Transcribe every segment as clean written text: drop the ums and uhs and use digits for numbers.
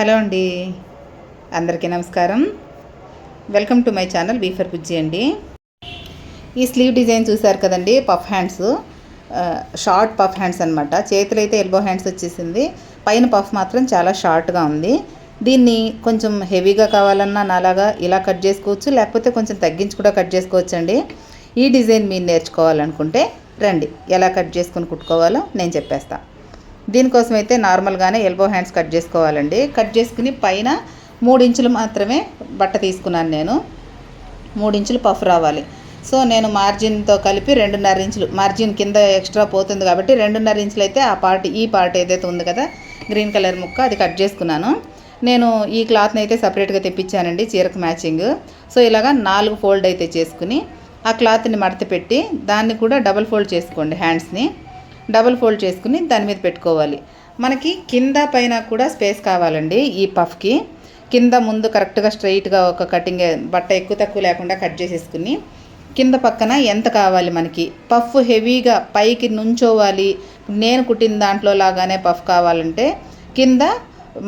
Hello అండి, అందరికీ నమస్కారం. Welcome to my channel V for Bujji అండి. ఈ స్లీవ్ డిజైన్ చూసారు కదండి, puff hands, short puff hands అనమాట. చేతులు అయితే ఎల్బో హ్యాండ్స్ వచ్చేసింది, పైన పఫ్ మాత్రం చాలా షార్ట్గా ఉంది. దీన్ని కొంచెం హెవీగా కావాలన్నా నాలాగా ఇలా కట్ చేసుకోవచ్చు, లేకపోతే కొంచెం తగ్గించి కూడా కట్ చేసుకోవచ్చు అండి. ఈ డిజైన్ మీరు నేర్చుకోవాలనుకుంటే రండి, ఎలా కట్ చేసుకుని కుట్టుకోవాలో నేను చెప్పేస్తాను. దీనికోసం అయితే నార్మల్గానే ఎల్బో హ్యాండ్స్ కట్ చేసుకోవాలండి. కట్ చేసుకుని పైన 3 ఇంచులు మాత్రమే బట్ట తీసుకున్నాను నేను. 3 ఇంచులు పఫ్ రావాలి. సో నేను మార్జిన్తో కలిపి 2.5 ఇంచులు మార్జిన్ కింద ఎక్స్ట్రా పోతుంది కాబట్టి 2.5 ఇంచులు అయితే ఈ పార్ట్ ఏదైతే ఉంది కదా గ్రీన్ కలర్ ముక్క, అది కట్ చేసుకున్నాను. నేను ఈ క్లాత్ని అయితే సపరేట్గా తెప్పించానండి, చీరకు మ్యాచింగ్. సో ఇలాగా 4 ఫోల్డ్ అయితే చేసుకుని ఆ క్లాత్ని మడత పెట్టి దాన్ని కూడా డబుల్ ఫోల్డ్ చేసుకోండి. హ్యాండ్స్ని డబుల్ ఫోల్డ్ చేసుకుని దాని మీద పెట్టుకోవాలి. మనకి కింద పైన కూడా స్పేస్ కావాలండి. ఈ పఫ్కి కింద ముందు కరెక్ట్గా స్ట్రైట్గా ఒక కటింగ్ బట్ట ఎక్కువ తక్కువ లేకుండా కట్ చేసేసుకుని కింద పక్కన ఎంత కావాలి మనకి పఫ్ హెవీగా పైకి నుంచోవాలి. నేను కుట్టిన దాంట్లో లాగానే పఫ్ కావాలంటే కింద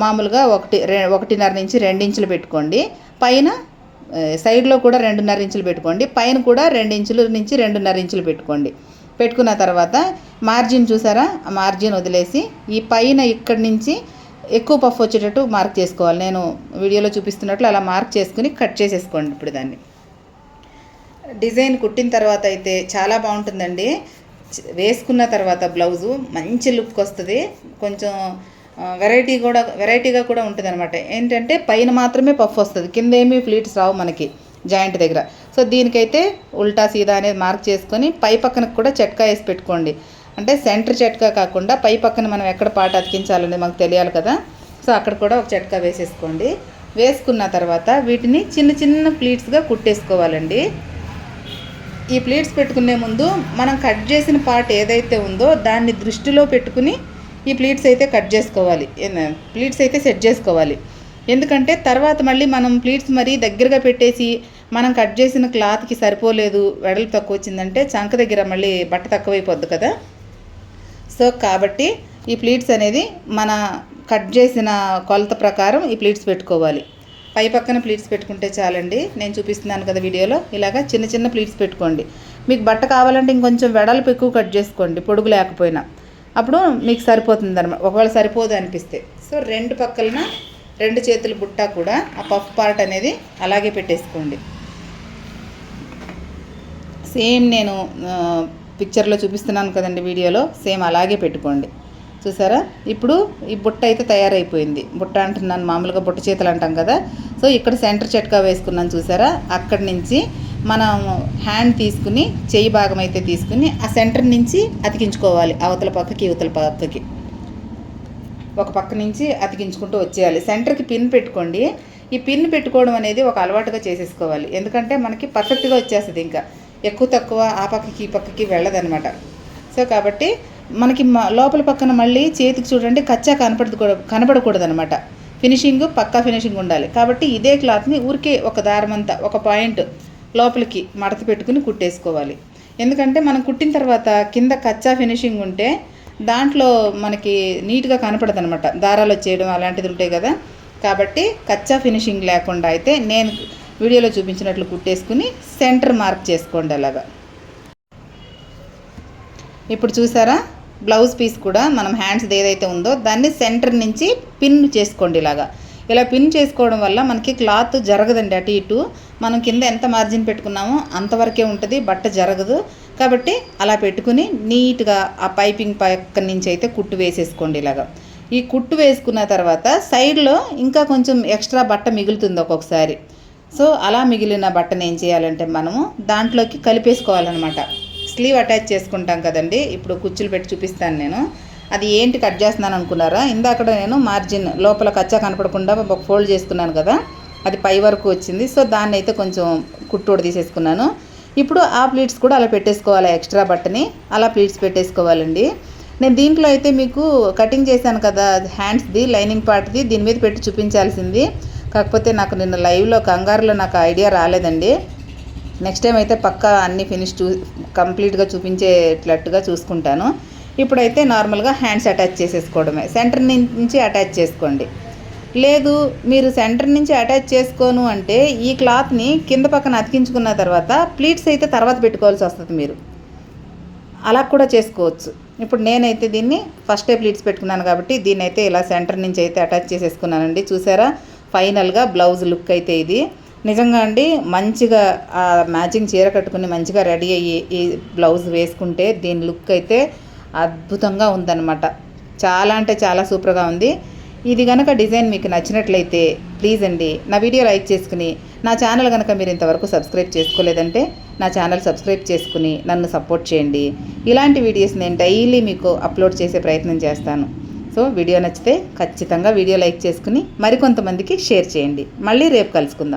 మామూలుగా 1.5 నుంచి 2 ఇంచులు పెట్టుకోండి. పైన సైడ్లో కూడా 2.5 ఇంచులు పెట్టుకోండి. పైన కూడా 2 ఇంచుల నుంచి 2.5 ఇంచులు పెట్టుకోండి. పెట్టుకున్న తర్వాత మార్జిన్ చూసారా, ఆ మార్జిన్ వదిలేసి ఈ పైన ఇక్కడి నుంచి ఎక్కువ పఫ్ వచ్చేటట్టు మార్క్ చేసుకోవాలి. నేను వీడియోలో చూపిస్తున్నట్లు అలా మార్క్ చేసుకుని కట్ చేసేసుకోండి. ఇప్పుడు దాన్ని డిజైన్ కుట్టిన తర్వాత అయితే చాలా బాగుంటుందండి. వేసుకున్న తర్వాత బ్లౌజు మంచి లుక్ వస్తుంది. కొంచెం వెరైటీగా కూడా ఉంటుంది అనమాట. ఏంటంటే పైన మాత్రమే పఫ్ వస్తుంది, కింద ఏమీ ఫ్లీట్స్ రావు మనకి జాయింట్ దగ్గర. సో దీనికైతే ఉల్టా సీదా అనేది మార్క్ చేసుకొని పై పక్కనకు కూడా చెట్కా వేసి పెట్టుకోండి. అంటే సెంటర్ చెట్కా కాకుండా పై పక్కన మనం ఎక్కడ పాట అతికించాలనేది మనకు తెలియాలి కదా. సో అక్కడ కూడా ఒక చెట్కా వేసేసుకోండి. వేసుకున్న తర్వాత వీటిని చిన్న చిన్న ప్లీట్స్గా కుట్టేసుకోవాలండి. ఈ ప్లీట్స్ పెట్టుకునే ముందు మనం కట్ చేసిన పార్ట్ ఏదైతే ఉందో దాన్ని దృష్టిలో పెట్టుకుని ఈ ప్లీట్స్ అయితే కట్ చేసుకోవాలి, ప్లీట్స్ అయితే సెట్ చేసుకోవాలి. ఎందుకంటే తర్వాత మళ్ళీ మనం ప్లీట్స్ మరీ దగ్గరగా పెట్టేసి మనం కట్ చేసిన క్లాత్కి సరిపోలేదు, వెడల్పు తక్కువ వచ్చిందంటే చంక దగ్గర మళ్ళీ బట్ట తక్కువైపోద్ది కదా. సో కాబట్టి ఈ ప్లీట్స్ అనేది మన కట్ చేసిన కొలత ప్రకారం ఈ ప్లీట్స్ పెట్టుకోవాలి. పై పక్కన ప్లీట్స్ పెట్టుకుంటే చాలండి. నేను చూపిస్తున్నాను కదా వీడియోలో, ఇలాగా చిన్న చిన్న ప్లీట్స్ పెట్టుకోండి. మీకు బట్ట కావాలంటే ఇంకొంచెం వెడల్పు ఎక్కువ కట్ చేసుకోండి, పొడుగు లేకపోయినా. అప్పుడు మీకు సరిపోతుంది అనమాట, ఒకవేళ సరిపోదు అనిపిస్తే. సో 2 పక్కలన 2 చేతుల బుట్ట కూడా ఆ పఫ్ పార్ట్ అనేది అలాగే పెట్టేసుకోండి. సేమ్ నేను పిక్చర్లో చూపిస్తున్నాను కదండి వీడియోలో, సేమ్ అలాగే పెట్టుకోండి. చూసారా, ఇప్పుడు ఈ బుట్ట అయితే తయారైపోయింది. బుట్ట అంటున్నాను, మామూలుగా బుట్ట చేతులు అంటాం కదా. సో ఇక్కడ సెంటర్ చెట్కా వేసుకున్నాను చూసారా, అక్కడి నుంచి మనం హ్యాండ్ తీసుకుని చెయ్యి భాగం అయితే తీసుకుని ఆ సెంటర్ నుంచి అతికించుకోవాలి. అవతల పక్కకి ఇవతల పక్కకి ఒక పక్క నుంచి అతికించుకుంటూ వచ్చేయాలి. సెంటర్కి పిన్ పెట్టుకోండి. ఈ పిన్ పెట్టుకోవడం అనేది ఒక అలవాటుగా చేసేసుకోవాలి. ఎందుకంటే మనకి పర్ఫెక్ట్గా వచ్చేస్తుంది, ఇంకా ఎక్కువ తక్కువ ఆ పక్కకి ఈ పక్కకి వెళ్ళదనమాట. సో కాబట్టి మనకి లోపల పక్కన మళ్ళీ చేతికి చూడండి కచ్చా కనపడకూడదు అనమాట. ఫినిషింగ్ పక్కా ఫినిషింగ్ ఉండాలి. కాబట్టి ఇదే క్లాత్ని ఊరికే ఒక దారమంతా ఒక పాయింట్ లోపలికి మడత పెట్టుకుని కుట్టేసుకోవాలి. ఎందుకంటే మనం కుట్టిన తర్వాత కింద కచ్చా ఫినిషింగ్ ఉంటే దాంట్లో మనకి నీట్గా కనపడదు అనమాట, దారాలు వచ్చేయడం అలాంటిది ఉంటాయి కదా. కాబట్టి కచ్చా ఫినిషింగ్ లేకుండా అయితే నేను వీడియోలో చూపించినట్లు కుట్టేసుకుని సెంటర్ మార్క్ చేసుకోండి అలాగా. ఇప్పుడు చూసారా, బ్లౌజ్ పీస్ కూడా మనం హ్యాండ్స్ ఏదైతే ఉందో దాన్ని సెంటర్ నుంచి పిన్ చేసుకోండి. ఇలా పిన్ చేసుకోవడం వల్ల మనకి క్లాత్ జరగదండి, అటు ఇటు మనం కింద ఎంత మార్జిన్ పెట్టుకున్నామో అంతవరకే ఉంటుంది, బట్ట జరగదు. కాబట్టి అలా పెట్టుకుని నీట్గా ఆ పైపింగ్ పక్క నుంచి అయితే కుట్టు వేసేసుకోండి. ఈ కుట్టు వేసుకున్న తర్వాత సైడ్లో ఇంకా కొంచెం ఎక్స్ట్రా బట్ట మిగులుతుంది ఒక్కొక్కసారి. సో అలా మిగిలిన బట్టను ఏం చేయాలంటే మనము దాంట్లోకి కలిపేసుకోవాలన్నమాట. స్లీవ్ అటాచ్ చేసుకుంటాం కదండి, ఇప్పుడు కుచ్చులు పెట్టి చూపిస్తాను నేను. అది ఏంటి కట్ చేస్తున్నాను అనుకున్నారా, ఇందాక నేను మార్జిన్ లోపల కచ్చా కనపడకుండా ఒక ఫోల్డ్ చేసుకున్నాను కదా, అది పై వరకు వచ్చింది. సో దాన్ని అయితే కొంచెం కుట్టోడు తీసేసుకున్నాను. ఇప్పుడు ఆ ప్లీట్స్ కూడా అలా పెట్టేసుకోవాలి, ఎక్స్ట్రా బట్టని అలా ప్లీట్స్ పెట్టేసుకోవాలండి. నేను దీంట్లో అయితే మీకు కటింగ్ చేశాను కదా హ్యాండ్స్ది, లైనింగ్ పార్ట్ది, దీని మీద పెట్టి చూపించాల్సింది. కాకపోతే నాకు నిన్న లైవ్లో కంగారులో నాకు ఐడియా రాలేదండి. నెక్స్ట్ టైం అయితే పక్కా అన్నీ కంప్లీట్గా చూపించేటట్టుగా చూసుకుంటాను. ఇప్పుడైతే నార్మల్గా హ్యాండ్స్ అటాచ్ చేసేసుకోవడమే, సెంటర్ నుంచి అటాచ్ చేసుకోండి. లేదు మీరు సెంటర్ నుంచి అటాచ్ చేసుకోను అంటే ఈ క్లాత్ని కింద పక్కన అతికించుకున్న తర్వాత ప్లీట్స్ అయితే తర్వాత పెట్టుకోవాల్సి వస్తుంది మీరు. అలా కూడా చేసుకోవచ్చు. ఇప్పుడు నేనైతే దీన్ని ఫస్టే ప్లీట్స్ పెట్టుకున్నాను కాబట్టి దీన్ని అయితే ఇలా సెంటర్ నుంచి అయితే అటాచ్ చేసేసుకున్నానండి. చూసారా ఫైనల్గా బ్లౌజ్ లుక్ అయితే ఇది. నిజంగా అండి మంచిగా మ్యాచింగ్ చీర కట్టుకుని మంచిగా రెడీ అయ్యి ఈ బ్లౌజ్ వేసుకుంటే దీని లుక్ అయితే అద్భుతంగా ఉందన్నమాట. చాలా అంటే చాలా సూపర్గా ఉంది. ఇది కనుక డిజైన్ మీకు నచ్చినట్లయితే ప్లీజ్ అండి నా వీడియో లైక్ చేసుకుని, నా ఛానల్ కనుక మీరు ఇంతవరకు సబ్స్క్రైబ్ చేసుకోలేదంటే నా ఛానల్ సబ్స్క్రైబ్ చేసుకుని నన్ను సపోర్ట్ చేయండి. ఇలాంటి వీడియోస్ నేను డైలీ మీకు అప్లోడ్ చేసే ప్రయత్నం చేస్తాను. సో వీడియో నచ్చితే ఖచ్చితంగా వీడియో లైక్ చేసుకుని మరికొంతమందికి షేర్ చేయండి. మళ్ళీ రేపు కలుసుకుందాం.